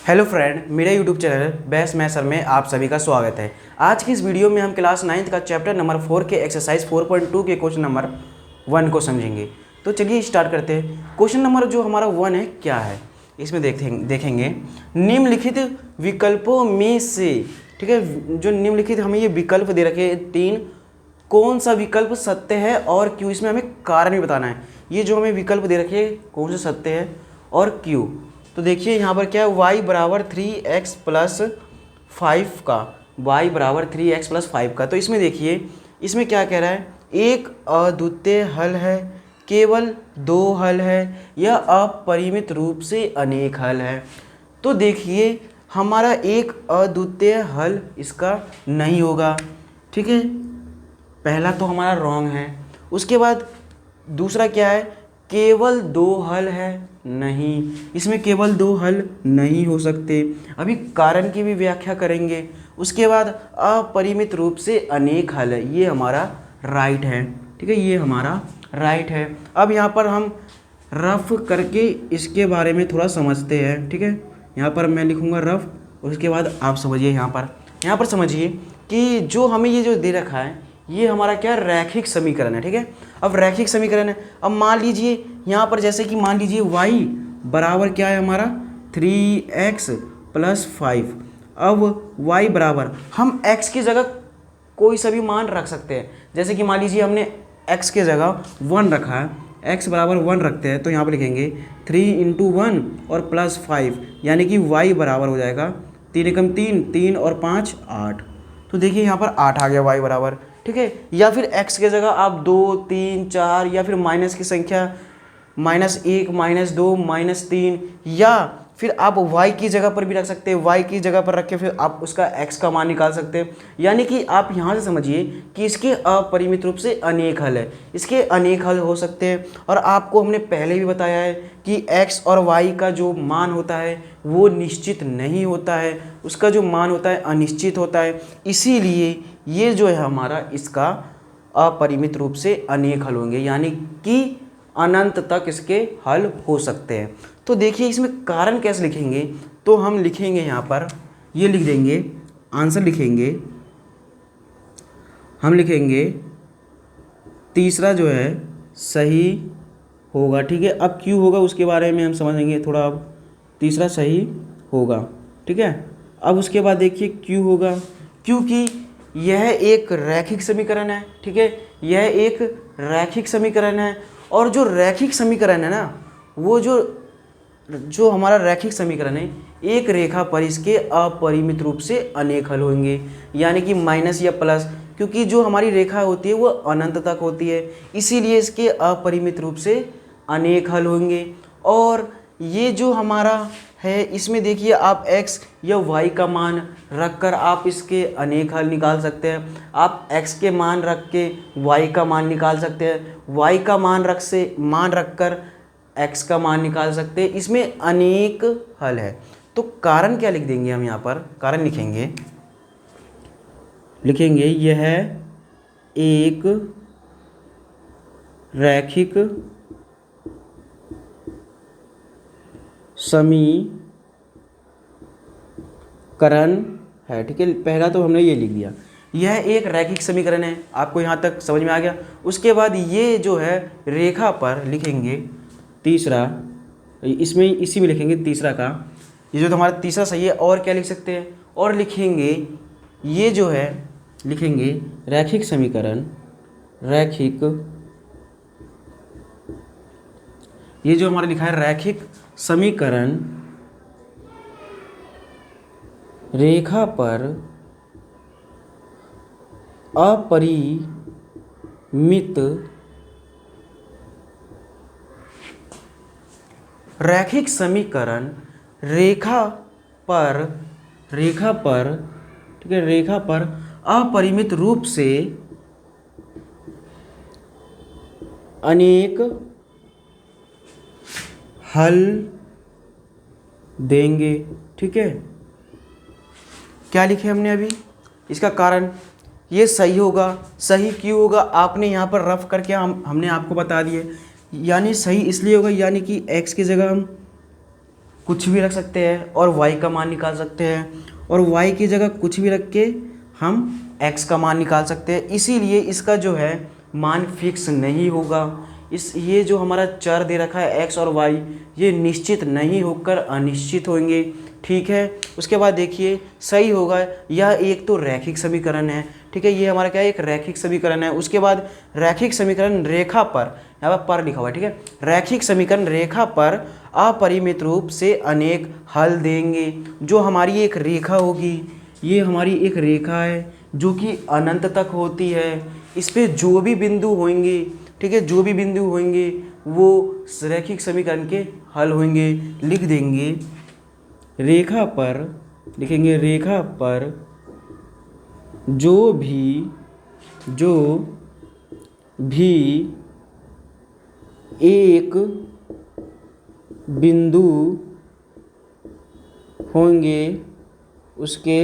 Hello friend, मेरा YouTube channel best maths में आप सभी का स्वागत है। आज की इस वीडियो में हम क्लास 9th का चैप्टर नंबर 4 के एक्सरसाइज 4.2 के क्वेश्चन नंबर 1 को समझेंगे। तो चलिए स्टार्ट करते हैं। क्वेश्चन नंबर जो हमारा 1 है क्या है, इसमें देखेंगे निम्नलिखित विकल्पों में से, ठीक है, जो निम्नलिखित हमें ये विकल्प दे रखे हैं 3, कौन सा विकल्प सत्य है और क्यों। इसमें हमें कारण भी बताना है। ये जो हमें विकल्प दे रखे हैं कौन से सत्य है और क्यों। तो देखिए यहाँ पर क्या है, y बराबर 3x प्लस 5 का, y बराबर 3x प्लस 5 का। तो इसमें देखिए इसमें क्या कह रहा है, एक अद्वितीय हल है, केवल 2 हल है या अपरिमित रूप से अनेक हल है। तो देखिए हमारा एक अद्वितीय हल इसका नहीं होगा, ठीक है, पहला तो हमारा रॉन्ग है। उसके बाद दूसरा क्या है, केवल 2 हल है, नहीं, इसमें केवल 2 हल नहीं हो सकते। अभी कारण की भी व्याख्या करेंगे। उसके बाद अपरिमित रूप से अनेक हल है, ये हमारा राइट है, ठीक है, ये हमारा राइट है। अब यहाँ पर हम रफ करके इसके बारे में थोड़ा समझते हैं, ठीक है। यहाँ पर मैं लिखूँगा रफ, उसके बाद आप समझिए। यहाँ पर समझिए कि जो हमें ये जो दे रखा है ये हमारा क्या रैखिक समीकरण है, ठीक है। अब रैखिक समीकरण है, अब मान लीजिए यहाँ पर जैसे कि मान लीजिए y बराबर क्या है हमारा 3x प्लस 5। अब y बराबर हम x की जगह कोई सा भी मान रख सकते हैं। जैसे कि मान लीजिए हमने x की जगह 1 रखा है, x बराबर 1 रखते हैं, तो यहाँ पर लिखेंगे 3 × 1 और प्लस 5, यानी कि y बराबर हो जाएगा 3 एकम 3, 3 और 5 8। तो देखिए यहाँ पर 8 आ गया y बराबर, ठीक है। या फिर x की जगह आप 2, 3, 4 या फिर माइनस की संख्या -1, -2, -3, या फिर आप y की जगह पर भी रख सकते हैं। y की जगह पर रख के फिर आप उसका x का मान निकाल सकते हैं। यानी कि आप यहाँ से समझिए कि इसके अपरिमित रूप से अनेक हल है, इसके अनेक हल हो सकते हैं। और आपको हमने पहले भी बताया है कि x और y का जो मान होता है वो निश्चित नहीं होता है, उसका जो मान होता है अनिश्चित होता है। इसीलिए ये जो है हमारा इसका अपरिमित रूप से अनेक हल होंगे, यानी कि अनंत तक इसके हल हो सकते हैं। तो देखिए इसमें कारण कैसे लिखेंगे, तो हम लिखेंगे यहाँ पर, ये लिख देंगे, आंसर लिखेंगे, हम लिखेंगे तीसरा जो है सही होगा, ठीक है। अब क्यों होगा उसके बारे में हम समझेंगे थोड़ा। अब तीसरा सही होगा, ठीक है। अब उसके बाद देखिए क्यों होगा, क्योंकि यह एक रैखिक समीकरण है, ठीक है, यह एक रैखिक समीकरण है। और जो रैखिक समीकरण है ना, वो जो हमारा रैखिक समीकरण है, एक रेखा पर इसके अपरिमित रूप से अनेक हल होंगे, यानी कि माइनस या प्लस, क्योंकि जो हमारी रेखा होती है वो अनंत तक होती है, इसीलिए इसके अपरिमित रूप से अनेक हल होंगे। और ये जो हमारा है इसमें देखिए आप x या y का मान रखकर आप इसके अनेक हल निकाल सकते हैं। आप x के मान रख के y का मान निकाल सकते हैं, y का मान रखकर x का मान निकाल सकते हैं। इसमें अनेक हल है। तो कारण क्या लिख देंगे हम, यहाँ पर कारण लिखेंगे यह एक रैखिक समीकरण है, ठीक है। पहला तो हमने ये लिख दिया, यह एक रैखिक समीकरण है, आपको यहाँ तक समझ में आ गया। उसके बाद ये जो है रेखा पर लिखेंगे तीसरा, इसमें इसी में लिखेंगे तीसरा का, ये जो हमारा तीसरा सही है। और क्या लिख सकते हैं, और लिखेंगे ये जो है लिखेंगे रैखिक समीकरण, ये जो हमारा लिखा है रैखिक समीकरण रेखा पर अपरिमित, रैखिक समीकरण रेखा पर, ठीक है, रेखा पर अपरिमित रूप से अनेक हल देंगे, ठीक है। क्या लिखे हमने अभी, इसका कारण ये सही होगा। सही क्यों होगा, आपने यहाँ पर रफ करके हमने आपको बता दिए। यानी सही इसलिए होगा, यानी कि x की जगह हम कुछ भी रख सकते हैं और y का मान निकाल सकते हैं, और y की जगह कुछ भी रख के हम x का मान निकाल सकते हैं। इसीलिए इसका जो है मान फिक्स नहीं होगा। ये जो हमारा चर दे रखा है x और y, ये निश्चित नहीं होकर अनिश्चित होंगे। ठीक है, उसके बाद देखिए सही होगा, यह एक तो रैखिक समीकरण है। ठीक है, ये हमारा क्या है, एक रैखिक समीकरण है। उसके बाद रैखिक समीकरण रेखा पर, यहाँ पर लिखा हुआ है, ठीक है, रैखिक समीकरण रेखा पर अपरिमित रूप से अनेक हल देंगे। जो हमारी एक रेखा होगी, ये हमारी एक रेखा है जो कि अनंत तक होती है। इस पे जो भी बिंदु होंगे, ठीक है, जो भी बिंदु होंगे वो रैखिक समीकरण के हल होंगे। लिख देंगे रेखा पर, लिखेंगे रेखा पर जो भी एक बिंदु होंगे उसके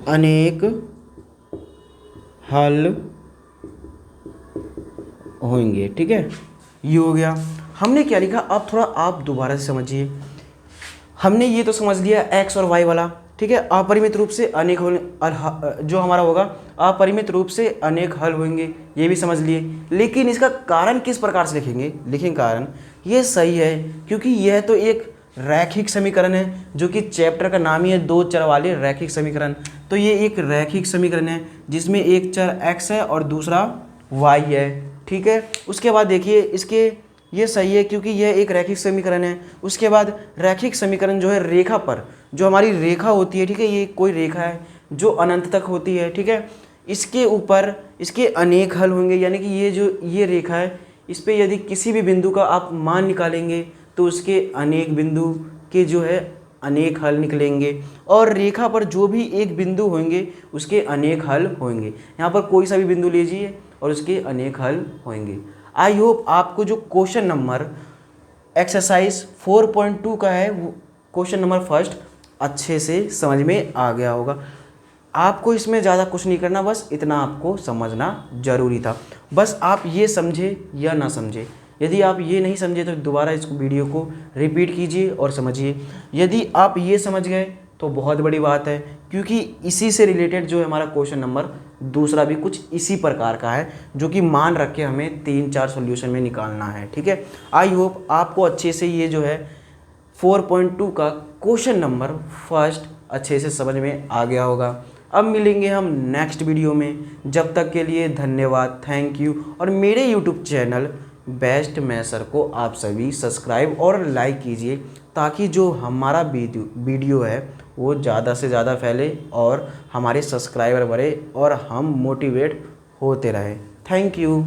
अनेक हल होंगे। ठीक है, ये हो गया। हमने क्या लिखा, अब थोड़ा आप दोबारा से समझिए। हमने ये तो समझ लिया x और y वाला, ठीक है, अपरिमित रूप से अनेक जो हमारा होगा अपरिमित रूप से अनेक हल होंगे, ये भी समझ लिए। लेकिन इसका कारण किस प्रकार से लिखेंगे, लिखेंगे कारण, ये सही है क्योंकि यह तो एक रैखिक समीकरण है, जो कि चैप्टर का नाम ही है दो चर वाले रैखिक समीकरण। तो ये एक रैखिक समीकरण है जिसमें एक चर x है और दूसरा y है। ठीक है, उसके बाद देखिए इसके, ये सही है क्योंकि यह एक रैखिक समीकरण है। उसके बाद रैखिक समीकरण जो है रेखा पर, जो हमारी रेखा होती है, ठीक है, ये कोई रेखा है जो अनंत तक होती है। ठीक है, इसके ऊपर इसके अनेक हल होंगे, यानी कि ये जो ये रेखा है, इस पर यदि किसी भी बिंदु का आप मान निकालेंगे तो उसके अनेक बिंदु के जो है अनेक हल निकलेंगे, और रेखा पर जो भी एक बिंदु होंगे उसके अनेक हल होंगे। यहाँ पर कोई सा भी बिंदु लीजिए और उसके अनेक हल होंगे। आई होप आपको जो क्वेश्चन नंबर एक्सरसाइज 4.2 का है, वो क्वेश्चन नंबर फर्स्ट अच्छे से समझ में आ गया होगा। आपको इसमें ज़्यादा कुछ नहीं करना, बस इतना आपको समझना ज़रूरी था। बस आप ये समझे या ना समझे, यदि आप ये नहीं समझे तो दोबारा इस वीडियो को रिपीट कीजिए और समझिए। यदि आप ये समझ गए तो बहुत बड़ी बात है, क्योंकि इसी से रिलेटेड जो है हमारा क्वेश्चन नंबर दूसरा भी कुछ इसी प्रकार का है, जो कि मान रख के हमें 3-4 सॉल्यूशन में निकालना है। ठीक है, आई होप आपको अच्छे से ये जो है 4.2 का क्वेश्चन नंबर फर्स्ट अच्छे से समझ में आ गया होगा। अब मिलेंगे हम नेक्स्ट वीडियो में, जब तक के लिए धन्यवाद, थैंक यू। और मेरे यूट्यूब चैनल बेस्ट मैथर को आप सभी सब्सक्राइब और लाइक कीजिए, ताकि जो हमारा वीडियो है वो ज़्यादा से ज़्यादा फैले और हमारे सब्सक्राइबर बढ़े और हम मोटिवेट होते रहे। Thank you.